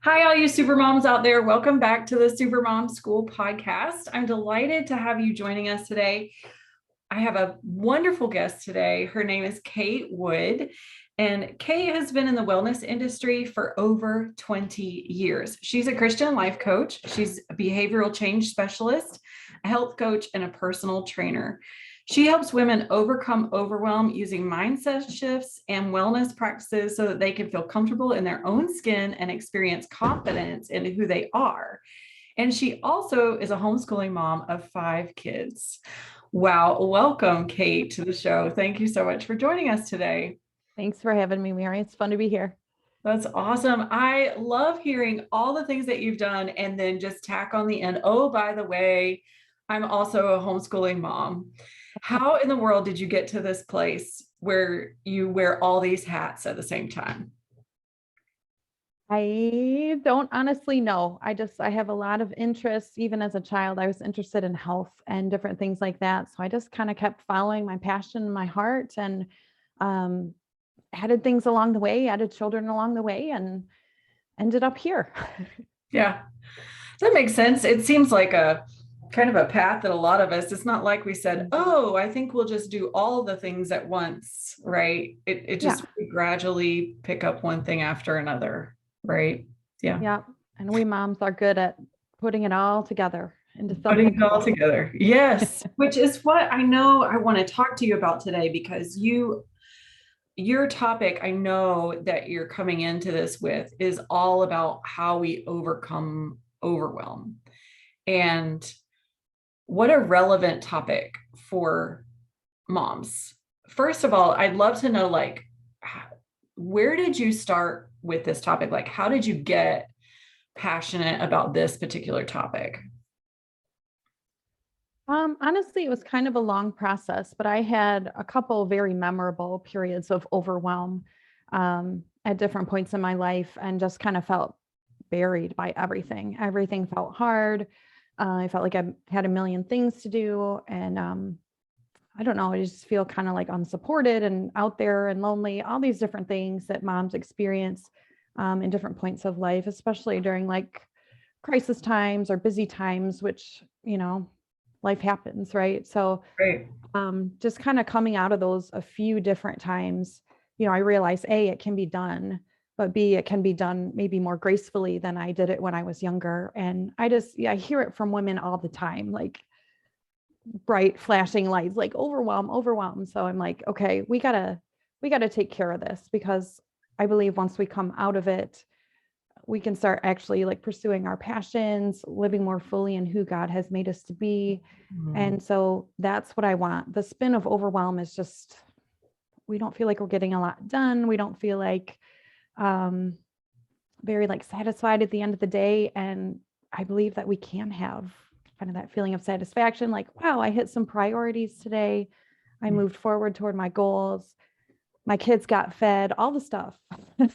Hi, all you super moms out there. Welcome back to the Super Mom School podcast. I'm delighted to have you joining us today. I have a wonderful guest today. Her name is Kate Wood, and Kate has been in the wellness industry for over 20 years. She's a Christian life coach, she's a behavioral change specialist, a health coach, and a personal trainer. She helps women overcome overwhelm using mindset shifts and wellness practices so that they can feel comfortable in their own skin and experience confidence in who they are. And she also is a homeschooling mom of 5 kids. Wow. Welcome, Kate, to the show. Thank you so much for joining us today. Thanks for having me, Mary. It's fun to be here. That's awesome. I love hearing all the things that you've done and then just tack on the end. Oh, by the way, I'm also a homeschooling mom. How in the world did you get to this place where you wear all these hats at the same time? I don't honestly know. I have a lot of interests. Even as a child, I was interested in health and different things like that. So I just kind of kept following my passion, my heart, and um, added things along the way, added children along the way, and ended up here. Yeah, that makes sense. It seems like a kind of a path that a lot of us, it's not like we said, Mhm. oh, I think we'll just do all the things at once, right? It just Yeah, we gradually pick up one thing after another, right? Yeah. yeah. And we moms are good at putting it all together into Putting something it all cool. together. Yes, which is what I know I want to talk to you about today because your topic, I know that you're coming into this with is all about how we overcome overwhelm. And what a relevant topic for moms. First of all, I'd love to know like where did you start with this topic? Like how did you get passionate about this particular topic? Honestly, it was kind of a long process, but I had a couple very memorable periods of overwhelm at different points in my life and just kind of felt buried by everything. Everything felt hard. I felt like I had a million things to do. And I don't know, I just feel kind of like unsupported and out there and lonely, all these different things that moms experience in different points of life, especially during like crisis times or busy times, which, life happens, right? So Right. just kind of coming out of those a few different times, I realized A, it can be done, but B, it can be done maybe more gracefully than I did it when I was younger. And yeah, I hear it from women all the time, like bright flashing lights, like overwhelm, overwhelm. So I'm like, okay, we gotta take care of this because I believe once we come out of it, we can start actually like pursuing our passions, living more fully in who God has made us to be. Mhm. And so that's what I want. The spin of overwhelm is just, we don't feel like we're getting a lot done. We don't feel like um, very like satisfied at the end of the day. And I believe that we can have kind of that feeling of satisfaction, like, wow, I hit some priorities today. I moved forward toward my goals. My kids got fed, all the stuff.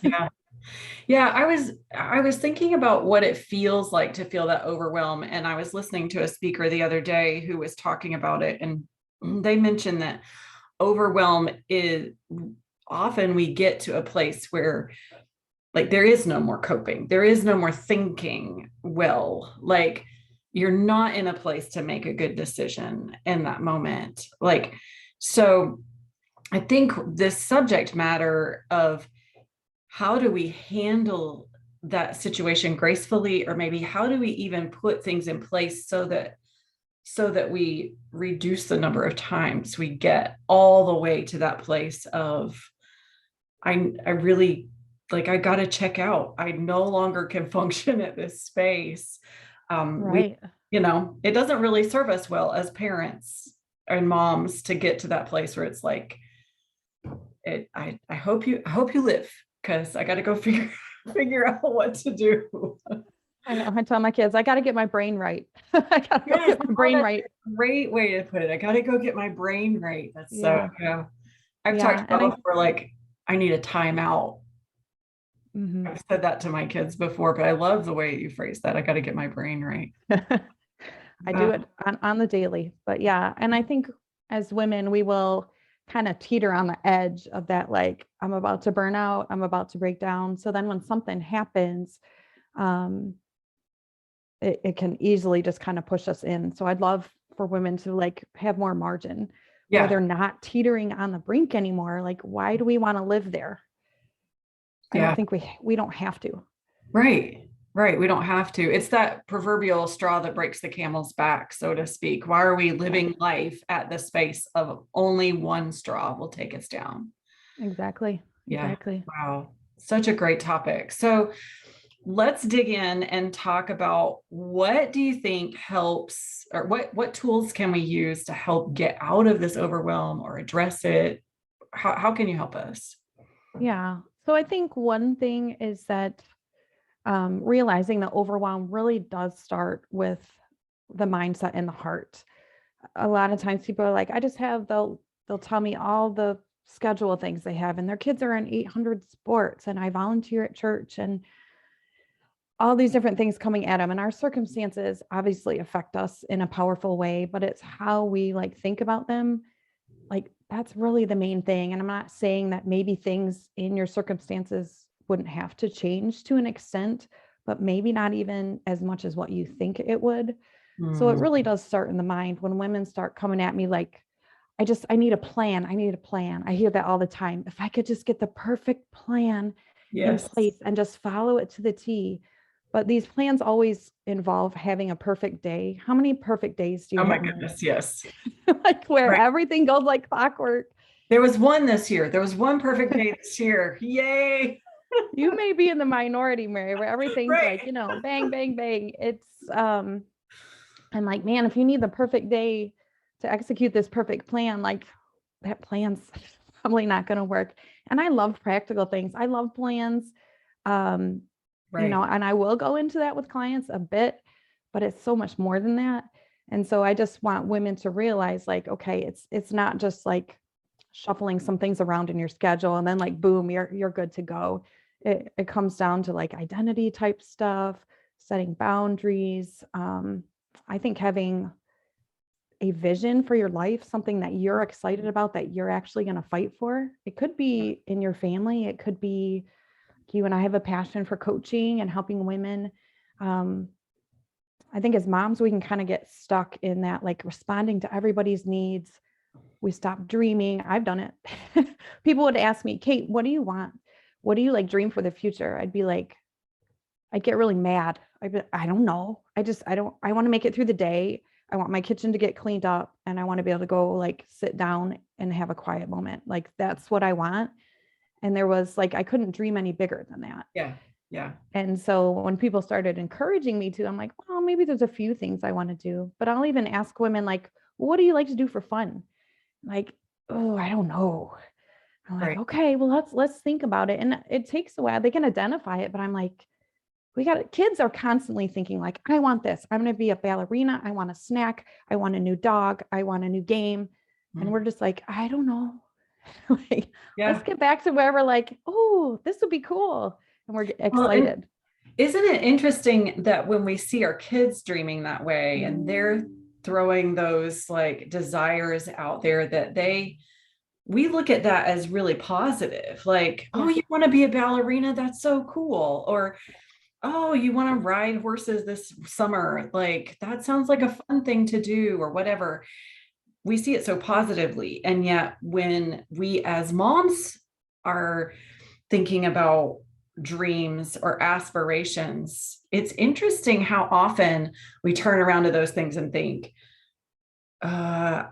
Yeah. Yeah, I was thinking about what it feels like to feel that overwhelm and I was listening to a speaker the other day who was talking about it and they mentioned that overwhelm is often we get to a place where like there is no more coping. There is no more thinking well. Like you're not in a place to make a good decision in that moment. Like so I think this subject matter of how do we handle that situation gracefully or maybe how do we even put things in place so that we reduce the number of times we get all the way to that place of I really like I got to check out. I no longer can function at this space. We Right. it doesn't really serve us well as parents and moms to get to that place where it's like I hope you live because I got to go figure out what to do. I know. I tell my kids, I got to get my brain right. I got to go Yes, get my oh, brain that's right. a great way to put it. I got to go get my brain right. That's so Yeah. yeah. I've talked Yeah. And about before like I need a timeout. mhm. I've said that to my kids before, but I love the way you phrase that. I got to get my brain right. I do Uh, it on the daily. But yeah. And I think as women, we will kind of teeter on the edge of that, like, I'm about to burn out, I'm about to break down. So then when something happens, um, it can easily just kind of push us in. So I'd love for women to like have more margin where Yeah. they're not teetering on the brink anymore. Like, why do we want to live there? I don't Yeah. think we don't have to. Right. Right. We don't have to. It's that proverbial straw that breaks the camel's back, so to speak. Why are we living Exactly. life at the space of only one straw will take us down? Exactly. Yeah. Exactly. Wow. Such a great topic. So let's dig in and talk about what do you think helps, or what tools can we use to help get out of this overwhelm or address it? How can you help us? Yeah. So I think one thing is that realizing that overwhelm really does start with the mindset and the heart. A lot of times people are like, I just have, they'll tell me all the schedule things they have, and their kids are in 800 sports, and I volunteer at church, and all these different things coming at them. And our circumstances obviously affect us in a powerful way, but it's how we like think about them. Like, that's really the main thing. And I'm not saying that maybe things in your circumstances wouldn't have to change to an extent, but maybe not even as much as what you think it would. So it Mm, really does start in the mind when women start coming at me like, I need a plan. I need a plan. I hear that all the time. If I could just get the perfect plan in yes. place and just follow it to the T. But these plans always involve having a perfect day. How many perfect days do you Oh my have in a week? goodness, yes. Like, where Right. everything goes like clockwork. There was one this year. There was one perfect day this year. Yay. You may be in the minority, Mary, where everything's like, Right. bang, bang, bang. I'm like, man, if you need the perfect day to execute this perfect plan, like that plan's probably not going to work. And I love practical things. I love plans. Um, Right. and I will go into that with clients a bit, but it's so much more than that. And so I just want women to realize like, okay, it's not just like shuffling some things around in your schedule and then like boom, you're good to go. It comes down to like identity type stuff, setting boundaries. I think having a vision for your life, something that you're excited about that you're actually going to fight for. It could be in your family, it could be you and I have a passion for coaching and helping women. Um, I think as moms, we can kind of get stuck in that, like responding to everybody's needs. We stop dreaming. I've done it. People would ask me, Kate, what do you want? What do you like dream for the future? I'd be like, I'd get really mad. I don't know. I want to make it through the day. I want my kitchen to get cleaned up and I want to be able to go like sit down and have a quiet moment. Like that's what I want. And there was like, I couldn't dream any bigger than that. Yeah. Yeah. And so when people started encouraging me to, I'm like, well, maybe there's a few things I want to do, but I'll even ask women like, well, what do you like to do for fun? Like, oh, I don't know. I'm like, Right. okay, well, let's think about it. And it takes a while. They can identify it, but I'm like, kids are constantly thinking like, I want this. I'm going to be a ballerina. I want a snack. I want a new dog. I want a new game. And Mm. we're just like, I don't know. Like, let's Yeah. get back to where we're like, oh, this would be cool. And we're Well, and excited. isn't it interesting that when we see our kids dreaming that way and they're throwing those like desires out there that we look at that as really positive. Like, oh, Yeah. you want to be a ballerina? That's so cool. Or, oh, you want to ride horses this summer? Like, that sounds like a fun thing to do, or whatever. We see it so positively. And yet, when we as moms are thinking about dreams or aspirations, it's interesting how often we turn around to those things and think, uh,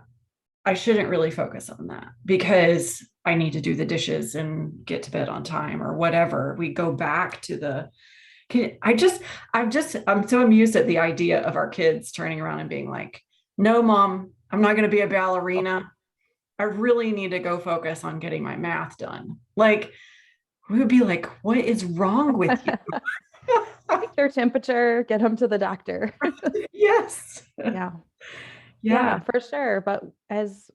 I shouldn't really focus on that because I need to do the dishes and get to bed on time or whatever. We go back to the I'm so amused at the idea of our kids turning around and being like, no, mom, I'm not going to be a ballerina. I really need to go focus on getting my math done. Like, we would be like, what is wrong with you? Take their temperature, get them to the doctor. Yes. Yeah. Yeah. Yeah, for sure. But as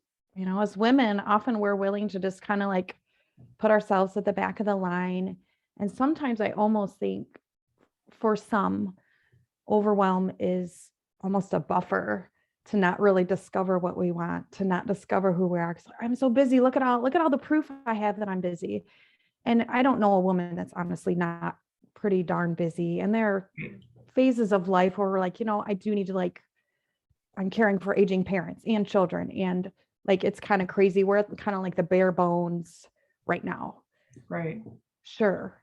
women, often we're willing to just kind of like put ourselves at the back of the line. And sometimes I almost think for some, overwhelm is almost a buffer to not really discover what we want, to not discover who we are. 'Cause I'm so busy. Look at all the proof I have that I'm busy. And I don't know a woman that's honestly not pretty darn busy. And there are phases of life where we're like, I do need to I'm caring for aging parents and children. And like, it's kind of crazy. We're at kind of like the bare bones right now. Right. Sure.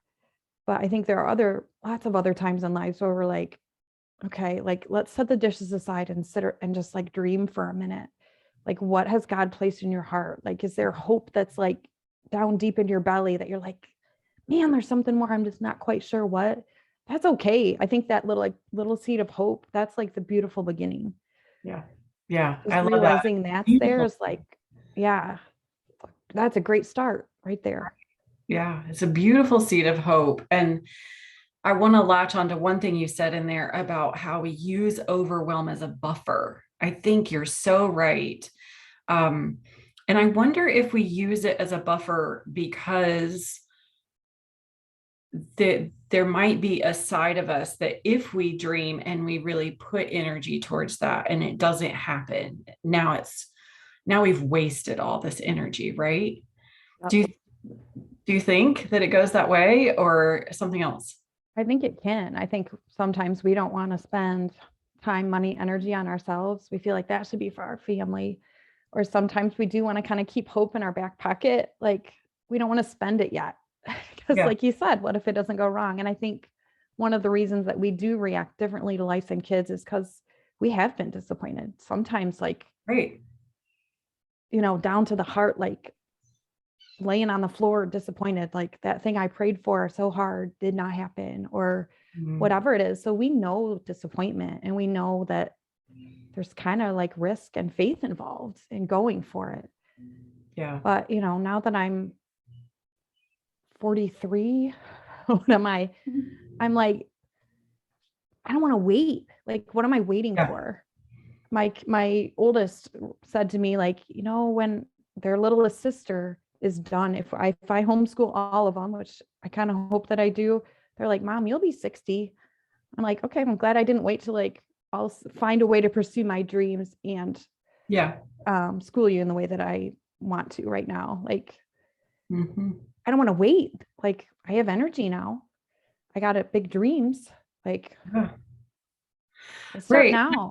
But I think there are lots of other times in life where we're like, okay, like let's set the dishes aside and and just like dream for a minute. Like, what has God placed in your heart? Like, is there hope that's like down deep in your belly that you're like, man, there's something more. I'm just not quite sure what. That's okay. I think that little seed of hope, that's like the beautiful beginning. Yeah. Yeah. Just I love that. realizing that's there Beautiful. is like, yeah, that's a great start right there. Yeah. It's a beautiful seed of hope. And I want to latch on to one thing you said in there about how we use overwhelm as a buffer. I think you're so right. Um, and I wonder if we use it as a buffer because there might be a side of us that if we dream and we really put energy towards that and it doesn't happen, now we've wasted all this energy, right? Yep. Do you think that it goes that way or something else? I think it can. I think sometimes we don't want to spend time, money, energy on ourselves. We feel like that should be for our family. Or sometimes we do want to kind of keep hope in our back pocket. Like we don't want to spend it yet. Because, Yeah, like you said, what if it doesn't go wrong? And I think one of the reasons that we do react differently to life and kids is because we have been disappointed. Sometimes, like, right. down to the heart, like laying on the floor disappointed, like that thing I prayed for so hard did not happen, or Mhm. whatever it is. So we know disappointment and we know that there's kind of like risk and faith involved in going for it. Yeah. But, now that I'm 43, what am I? I'm like, I don't want to wait. Like, what am I waiting Yeah. for? My oldest said to me, like, when their littlest sister is done, if I homeschool all of them, which I kind of hope that I do, they're like, Mom, you'll be 60. I'm like, okay, I'm glad I didn't wait till like I'll find a way to pursue my dreams and Yeah. school you in the way that I want to right now. Like, Mhm. I don't want to wait. Like, I have energy now. I got big dreams. Like, Yeah. let's start Right. now.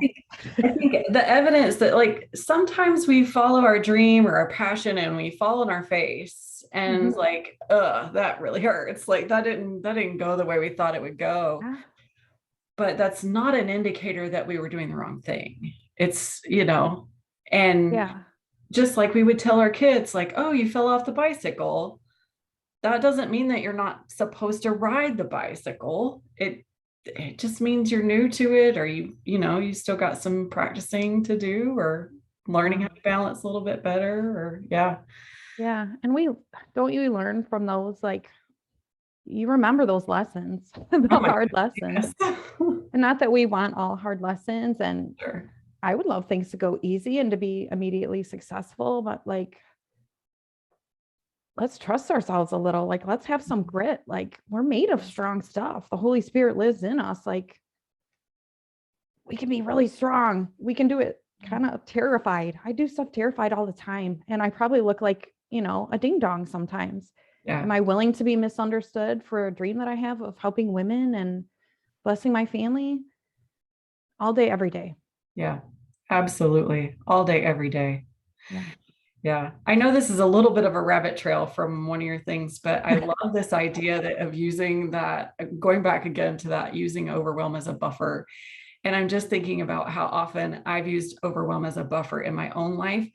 I think the evidence that like sometimes we follow our dream or our passion and we fall on our face and Mhm. like, that really hurts. Like that didn't go the way we thought it would go. Yeah. But that's not an indicator that we were doing the wrong thing. It's, and Yeah. just like we would tell our kids, like, oh, you fell off the bicycle. That doesn't mean that you're not supposed to ride the bicycle. It just means you're new to it, or you still got some practicing to do, or learning how Yeah. to balance a little bit better, or yeah. Yeah. And don't you learn from those? Like, you remember those lessons, Oh the my hard goodness. lessons. And not that we want all hard lessons. And Sure. I would love things to go easy and to be immediately successful, but like, let's trust ourselves a little. Like, let's have some grit. Like, we're made of strong stuff. The Holy Spirit lives in us. Like, we can be really strong. We can do it kind of terrified. I do stuff terrified all the time. And I probably look like, a ding dong sometimes. Yeah. Am I willing to be misunderstood for a dream that I have of helping women and blessing my family all day, every day? Yeah. Absolutely. All day, every day. Yeah. Yeah. I know this is a little bit of a rabbit trail from one of your things, but I love this idea of using that, going back again to that, using overwhelm as a buffer. And I'm just thinking about how often I've used overwhelm as a buffer in my own life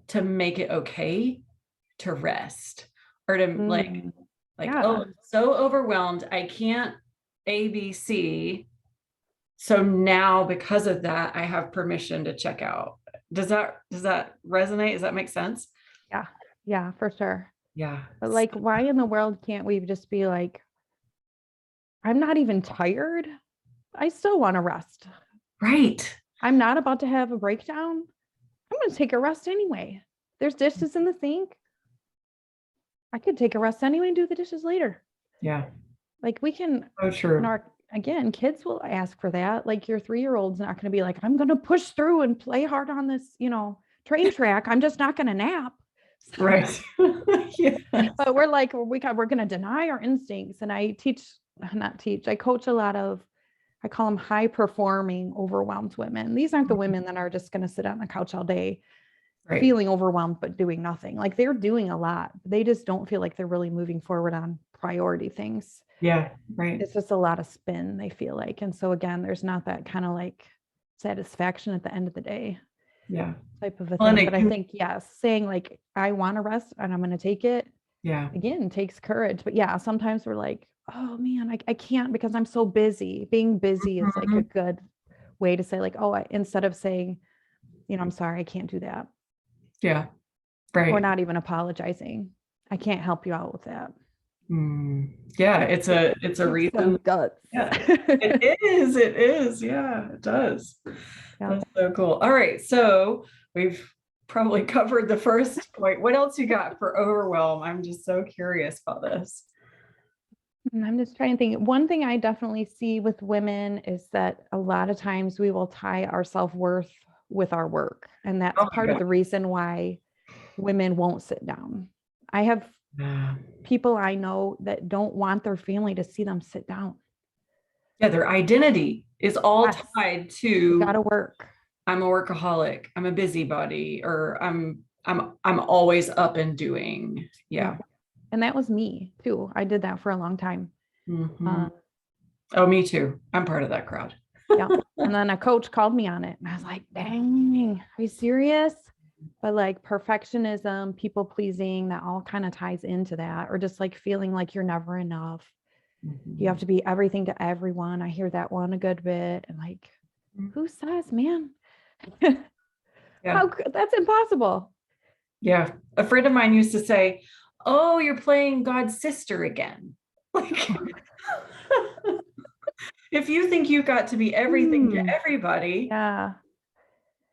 to make it okay to rest, or to Mm, oh, yeah. so overwhelmed, I can't ABC. So now because of that, I have permission to check out. Does that resonate? Does that make sense? Yeah. Yeah, for sure. Yeah. But like, why in the world can't we just be like, I'm not even tired. I still want to rest. Right. I'm not about to have a breakdown. I'm going to take a rest anyway. There's dishes in the sink. I could take a rest anyway and do the dishes later. Yeah. Like we can, So true. again, kids will ask for that. Like your 3-year-old's not going to be like, I'm going to push through and play hard on this, train track. I'm just not going to nap. Right. Yeah. But we're like, we're going to deny our instincts. And I teach not teach, I coach a lot of, I call them high performing, overwhelmed women. These aren't the women that are just going to sit on the couch all day Right. feeling overwhelmed but doing nothing. Like they're doing a lot. They just don't feel like they're really moving forward on priority things. Yeah. Right. It's just a lot of spin, they feel like. And so again, there's not that kind of like satisfaction at the end of the day Yeah. type of a Well, and thing. it But I can, think, yes, saying like, I want to rest and I'm going to take it, yeah. again, takes courage. But yeah, sometimes we're like, oh man, I can't because I'm so busy. Being busy is like a Mhm. good way to say like, oh, instead of saying, I'm sorry, I can't do that. Yeah. Or Right. not even apologizing. I can't help you out with that. Mm. Yeah. It's a Takes some reason. guts. Yeah. It is. It is. Yeah, it does. Yeah. That's so cool. All right. So we've probably covered the first point. What else you got for overwhelm? I'm just so curious about this. And I'm just trying to think. One thing I definitely see with women is that a lot of times we will tie our self-worth with our work. And that's Oh my part of God. the reason why women won't sit down. I have Yeah. people I know that don't want their family to see them sit down. Yeah, their identity is all Yes, tied you to got to work. I'm a workaholic, I'm a busybody, or I'm always up and doing. Yeah. Yeah. And that was me too. I did that for a long time. Mhm. Um, Oh, me too. I'm part of that crowd. yeah. And then a coach called me on it. And I was like, dang, are you serious? But like perfectionism, people pleasing, that all kind of ties into that. Or just like feeling like you're never enough. You have Mhm. to be everything to everyone. I hear that one a good bit. And like, who says, man? Yeah. That's impossible. Yeah. A friend of mine used to say, "Oh, you're playing God's sister again." Like, if you think you got to be everything to Hmm. everybody, Yeah.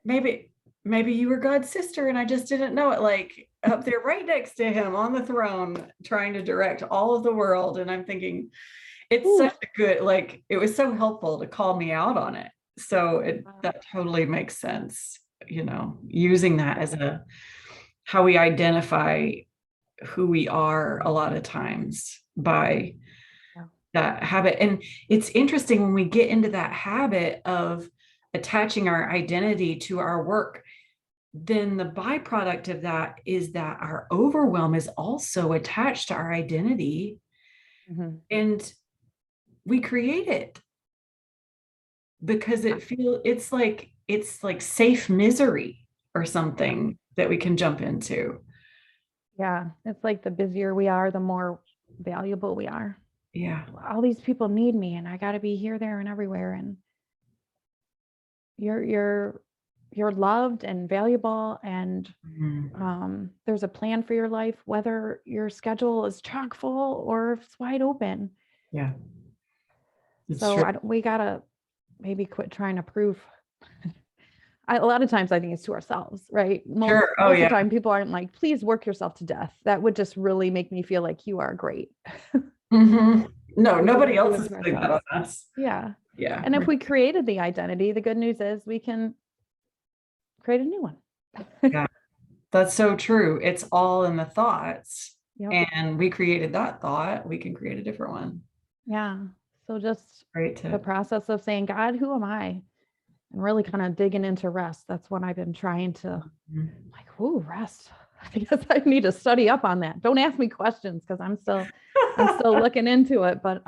maybe you were God's sister and I just didn't know it. Like up there right next to him on the throne, trying to direct all of the world. And I'm thinking, it's Ooh. such a good, like, it was so helpful to call me out on it. So that totally makes sense, using that as a how we identify who we are a lot of times by Yeah. that habit. And it's interesting when we get into that habit of attaching our identity to our work, then the byproduct of that is that our overwhelm is also attached to our identity Mhm. and we create it because it's like safe misery or something that we can jump into. Yeah. It's like the busier we are, the more valuable we are. Yeah. All these people need me and I got to be here, there, and everywhere. And you're loved and valuable, and Mhm. there's a plan for your life, whether your schedule is chock full or if it's wide open. Yeah, it's So true. we gotta maybe quit trying to prove. A lot of times I think it's to ourselves, right? most Sure. Oh most of yeah. the time people aren't like, please work yourself to death. That would just really make me feel like you are great. Hmm. No, We nobody shouldn't do else it is to putting that on ourselves. us. Yeah. Yeah. And if we created the identity, the good news is we can create a new one. Yeah. That's so true. It's all in the thoughts. Yep. And we created that thought. We can create a different one. Yeah. So just Great the tip. process of saying, God, who am I? And really kind of digging into rest. That's what I've been trying to, Mhm. like, ooh, rest. I guess I need to study up on that. Don't ask me questions because I'm still looking into it. But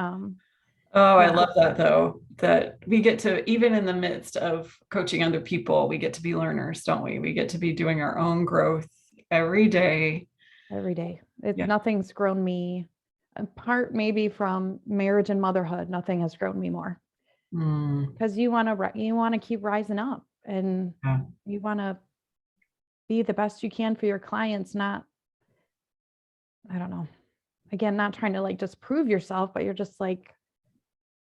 Oh, I yeah, love that though, that we get to, even in the midst of coaching other people, we get to be learners, don't we? We get to be doing our own growth every day. every day. It Yeah. nothing's grown me apart, maybe from marriage and motherhood. Nothing has grown me more Mm, because you want to keep rising up, and yeah. you want to be the best you can for your clients, not, I don't know, again, not trying to like just prove yourself, but you're just like,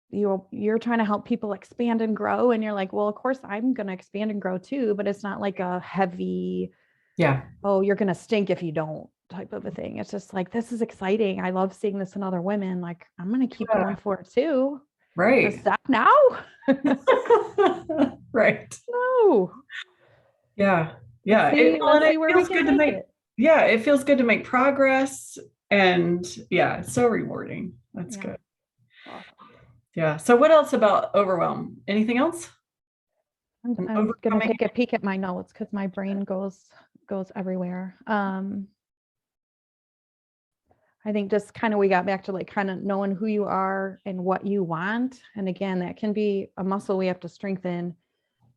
you're trying to help people expand and grow, and you're like, well, of course I'm going to expand and grow too, but it's not like a heavy, Yeah. oh, you're going to stink if you don't type of a thing. It's just like, this is exciting. I love seeing this in other women. Like, I'm going to keep Yeah. going for it too. To Right. stop now? Right. No. Yeah. Let's Yeah. see, Well, and let's it see where we feels can good to take make, it. yeah, it feels good to make progress. And yeah, it's so rewarding. That's Yeah. good. Yeah. So what else about overwhelm? Anything else? And I'm gonna overcoming? take a peek at my notes because my brain goes everywhere. I think just kind of we got back to like kind of knowing who you are and what you want. And again, that can be a muscle we have to strengthen.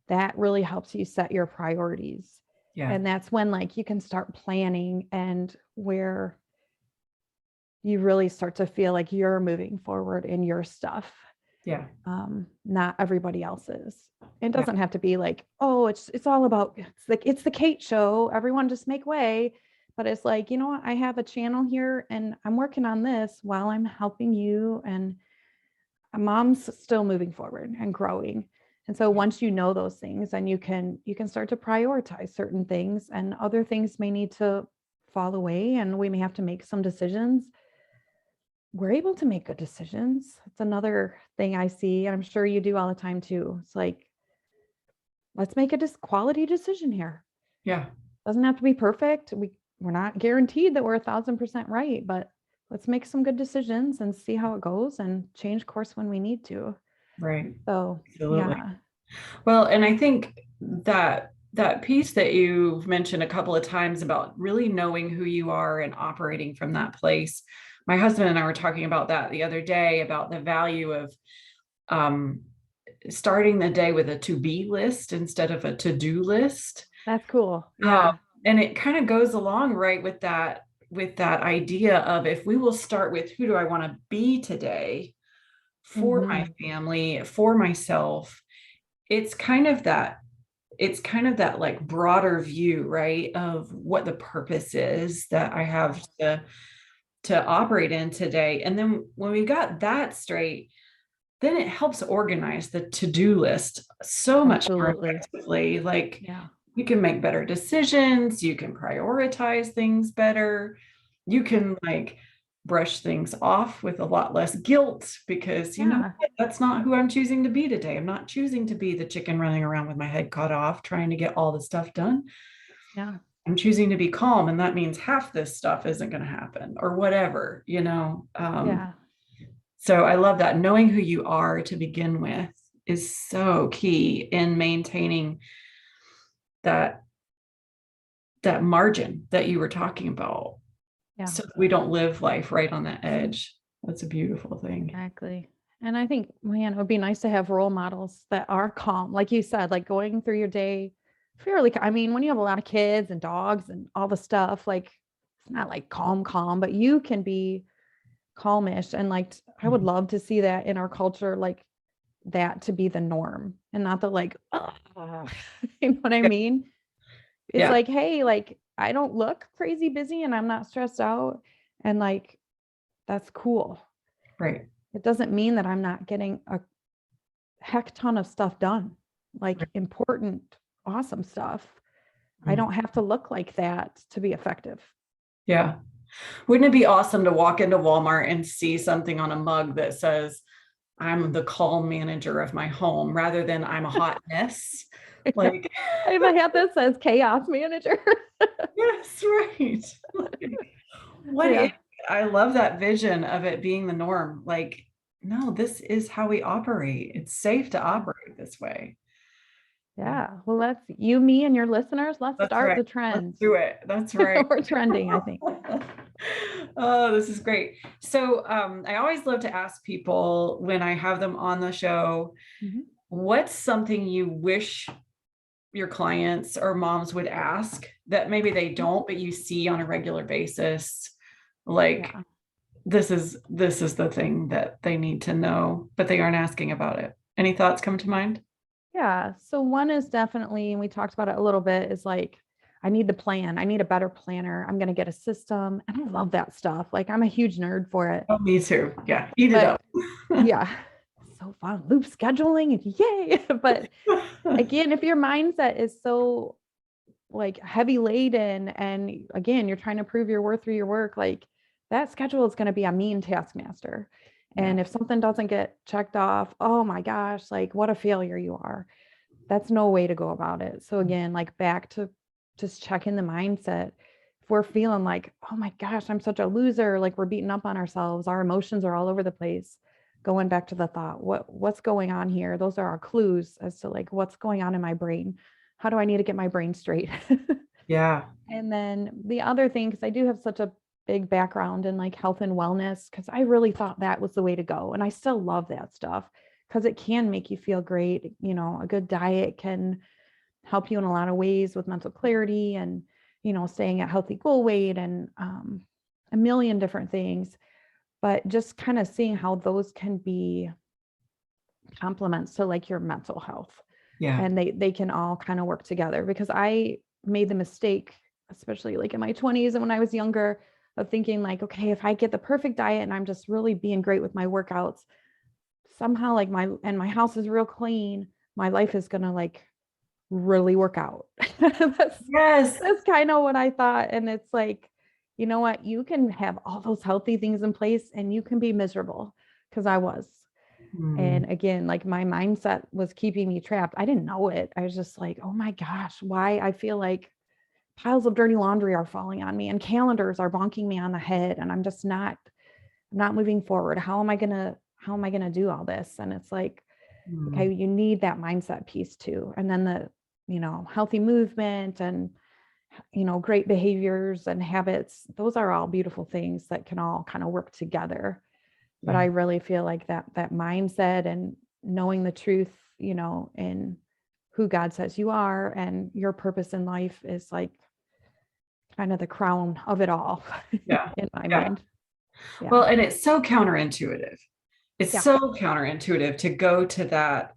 That really helps you set your priorities. Yeah. And that's when like you can start planning and where you really start to feel like you're moving forward in your stuff, Yeah. not everybody else's. It Yeah. doesn't have to be like, oh, it's all about it's the Kate show. Everyone just make way. But it's like, you know what? I have a channel here and I'm working on this while I'm helping you. And mom's still moving forward and growing. And so once you know those things, then you can start to prioritize certain things and other things may need to fall away and we may have to make some decisions. We're able to make good decisions. It's another thing I see. I'm sure you do all the time too. It's like, let's make a quality decision here. Yeah. Doesn't have to be perfect. We're not guaranteed that we're 1,000% right, but let's make some good decisions and see how it goes and change course when we need to. Right. So Absolutely. yeah. Well, and I think that piece that you've mentioned a couple of times about really knowing who you are and operating from that place. My husband and I were talking about that the other day about the value of um, starting the day with a to be list instead of a to do list. That's cool. Uh, Yeah. and it kind of goes along right with that idea of if we will start with who do I want to be today for my Hmm. family, for myself, it's kind of that like broader view, right, of what the purpose is that I have to operate in today. And then when we got that straight, then it helps organize the to-do list so much more Absolutely. effectively. Like Yeah. you can make better decisions, you can prioritize things better, you can like brush things off with a lot less guilt because you know Yeah. what? That's not who I'm choosing to be today. I'm not choosing to be the chicken running around with my head cut off trying to get all the stuff done. Yeah. I'm choosing to be calm, and that means half this stuff isn't going to happen or whatever, you know. Yeah. So I love that knowing who you are to begin with is so key in maintaining that that margin that you were talking about Yeah. so we don't live life right on that edge. That's a beautiful thing. Exactly. And I think, man, it would be nice to have role models that are calm. Like you said, like going through your day fairly, I mean, when you have a lot of kids and dogs and all the stuff, like it's not like calm, calm, but you can be calmish. And like, I would love to see that in our culture, like that to be the norm and not the like, "Ugh," you know what I Yeah. mean? It's Yeah. like, hey, like I don't look crazy busy and I'm not stressed out. And like, that's cool. Right. It doesn't mean that I'm not getting a heck ton of stuff done, like Right. important, awesome stuff. I Mm. don't have to look like that to be effective. Yeah. Wouldn't it be awesome to walk into Walmart and see something on a mug that says, I'm the calm manager of my home rather than I'm a hot mess? Yeah. Like, I have a hat that says chaos manager. yes, right. Like, what if Yeah. I love that vision of it being the norm? Like, no, this is how we operate. It's safe to Yeah. operate this way. Yeah, Yeah. Well, let's you, me, and your listeners, let's that's start right. the Let's trends. do it. That's right. We're trending, I think. Oh, this is great. So, I always love to ask people when I have them on the show, Mhm. what's something you wish your clients or moms would ask that maybe they don't, but you see on a regular basis? Like, Yeah. this is the thing that they need to know, but they aren't asking about it. Any thoughts come to mind? Yeah. So one is definitely, and we talked about it a little bit, is like, I need the plan. I need a better planner. I'm going to get a system. And I love that stuff. Like I'm a huge nerd for it. Oh, me too. Yeah, eat it But up. yeah, so fun. Loop scheduling and yay. But again, if your mindset is so like heavy laden and again, you're trying to prove your worth through your work, like that schedule is going to be a mean taskmaster. Yeah. And if something doesn't get checked off, oh my gosh, like what a failure you are. That's no way to go about it. So again, like back to just checking the mindset. If we're feeling like, oh my gosh, I'm such a loser, like we're beating up on ourselves, our emotions are all over the place. going back to the thought, what's going on here? Those are our clues as to like what's going on in my brain. How do I need to get my brain straight? Yeah. And then the other thing, because I do have such a big background in like health and wellness, because I really thought that was the way to go. And I still love that stuff because it can make you feel great. A good diet can help you in a lot of ways with mental clarity and, staying at healthy goal weight and a million different things. But just kind of seeing how those can be complements to like your mental health, Yeah. and they can all kind of work together, because I made the mistake, especially like in my 20s and when I was younger, of thinking like, okay, if I get the perfect diet and I'm just really being great with my workouts, somehow like my house is real clean, my life is gonna like really work out. that's Yes. that's kind of what I thought. And it's like, you know what, you can have all those healthy things in place and you can be miserable, because I was. Mm, And again, like my mindset was keeping me trapped. I didn't know it. I was just like, oh my gosh, why I feel like piles of dirty laundry are falling on me and calendars are bonking me on the head, and I'm not moving forward. How am I gonna do all this? And it's like, mm, okay, you need that mindset piece too. And then the, healthy movement and, great behaviors and habits, those are all beautiful things that can all kind of work together. But I yeah. really feel like that mindset and knowing the truth, in who God says you are and your purpose in life is like kind of the crown of it all Yeah. in my Yeah. mind. Yeah. Well, and it's so counterintuitive. It's Yeah. so counterintuitive to go to that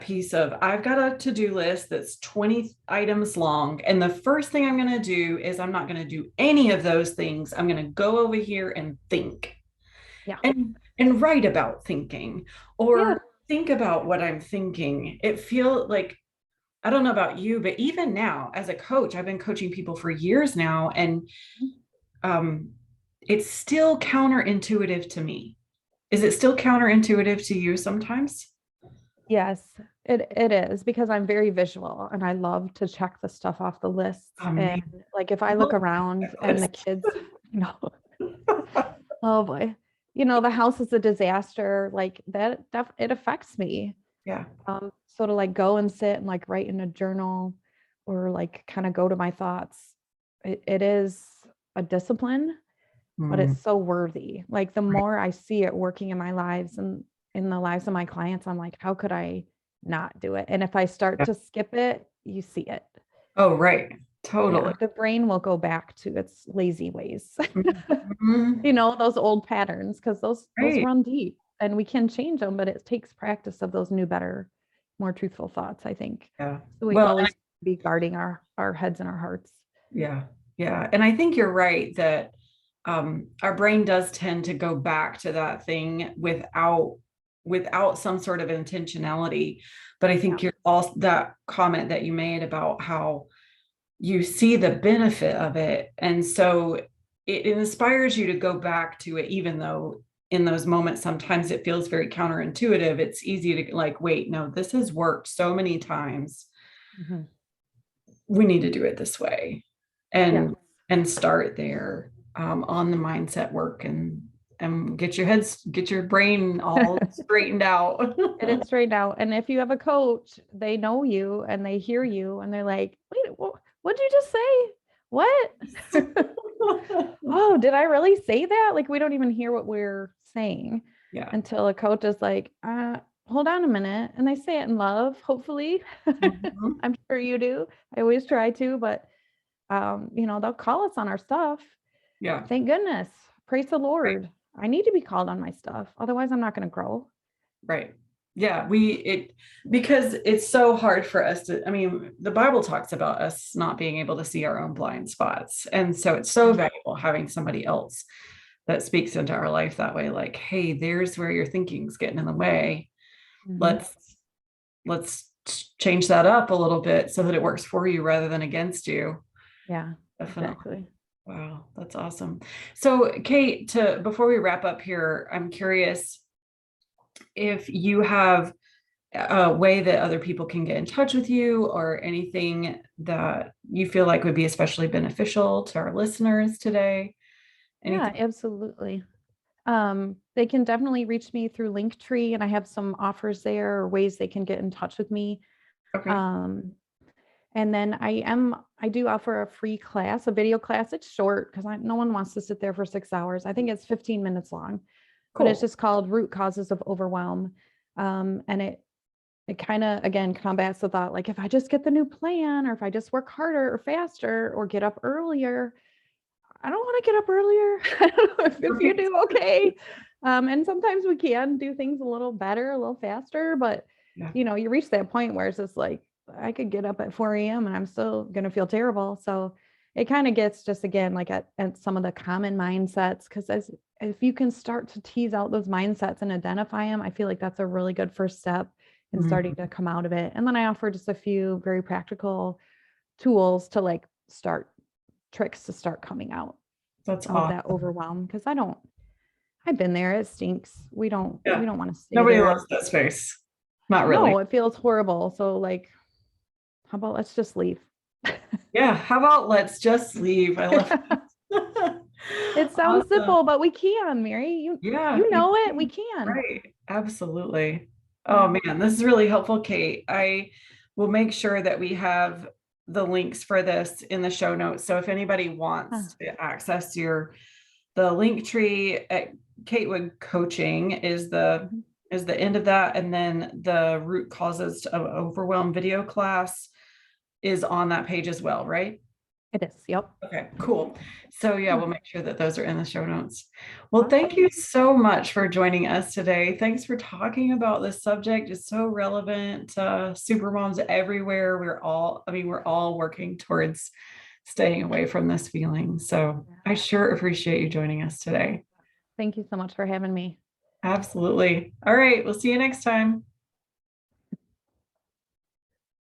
piece of I've got a to-do list that's 20 items long. And the first thing I'm going to do is I'm not going to do any of those things. I'm going to go over here and think Yeah. and write about thinking Yeah. or think about what I'm thinking. It feels like I don't know about you, but even now as a coach, I've been coaching people for years now, and um, it's still counterintuitive to me. Is it still counterintuitive to you sometimes? Yes, it is, because I'm very visual and I love to check the stuff off the lists. And Me. like if I look around and the kids, you know, oh boy, the house is a disaster, like that it affects me. Yeah. So to like go and sit and like write in a journal or like kind of go to my thoughts, it is a discipline, but Mm, it's so worthy. Like the right. more I see it working in my lives and in the lives of my clients, I'm like, how could I not do it? And if I start Yeah. to skip it, you see it. Oh, right. Yeah, Totally. the brain will go back to its lazy ways. Mhm. Those old patterns, because those Right. run deep and we can change them, but it takes practice of those new, better, more truthful thoughts, I think. Yeah. So we Well, always be guarding our heads and our hearts. yeah. Yeah. And I think you're right that our brain does tend to go back to that thing without some sort of intentionality. But I Yeah. think you're also that comment that you made about how you see the benefit of it. And so it inspires you to go back to it, even though in those moments, sometimes it feels very counterintuitive. It's easy to like, wait, no, this has worked so many times. Mhm. We need to do it this way Yeah. and start there on the mindset work and get your brain all straightened out. Get it straightened out. And if you have a coach, they know you and they hear you and they're like, wait, what'd you just say? What? Oh, did I really say that? Like, we don't even hear what we're saying Yeah. until a coach is like, hold on a minute. And they say it in love, hopefully. Mhm. I'm sure you do. I always try to, but they'll call us on our stuff. Yeah. Thank goodness. Praise the Right. Lord. I need to be called on my stuff. Otherwise, I'm not going to grow. Right. Yeah, because it's so hard for us to, I mean, the Bible talks about us not being able to see our own blind spots. And so it's so valuable having somebody else that speaks into our life that way, like, hey, there's where your thinking's getting in the way. Mhm. Let's change that up a little bit so that it works for you rather than against you. Yeah, Definitely. exactly. Wow, that's awesome. So, Kate, to before we wrap up here, I'm curious if you have a way that other people can get in touch with you or anything that you feel like would be especially beneficial to our listeners today. Yeah, Anything? absolutely. They can definitely reach me through Linktree, and I have some offers there or ways they can get in touch with me. Okay. Um, and then I do offer a free class, a video class. It's short because no one wants to sit there for 6 hours. I think it's 15 minutes long, but it's Cool. just called Root Causes of Overwhelm. And it kind of again combats the thought like if I just get the new plan or if I just work harder or faster or get up earlier, I don't want to get up earlier. I don't know if you Right. do, okay. And sometimes we can do things a little better, a little faster, but Yeah. you reach that point where it's just like, I could get up at 4 a.m. and I'm still going to feel terrible. So it kind of gets just again, like at some of the common mindsets, because as if you can start to tease out those mindsets and identify them, I feel like that's a really good first step in starting Mhm. to come out of it. And then I offer just a few very practical tools to like start tricks to start coming out That's of that awesome. overwhelm because I've been there. It stinks. We Yeah. don't want to stay Nobody there. loves that space. Not really. No, it feels horrible. So like, how about let's just leave? Yeah. How about let's just leave? I love that. It sounds Awesome. simple, but we can, Mary. Yeah, You you know it. We can. can. Right. Absolutely. Oh Yeah. man, this is really helpful, Kate. I will make sure that we have the links for this in the show notes. So if anybody Huh. wants to access the link tree at Katewood Coaching Mhm. is the end of that. And then the root causes of overwhelm video class is on that page as well, right? It is. Yep. Okay, cool. So yeah, Huh. we'll make sure that those are in the show notes. Well, thank Awesome. you so much for joining us today. Thanks for talking about this subject. It's so relevant to super moms everywhere. We're all working towards staying away from this feeling. So Yeah. I sure appreciate you joining us today. Thank you so much for having me. Absolutely. All right, we'll see you next time.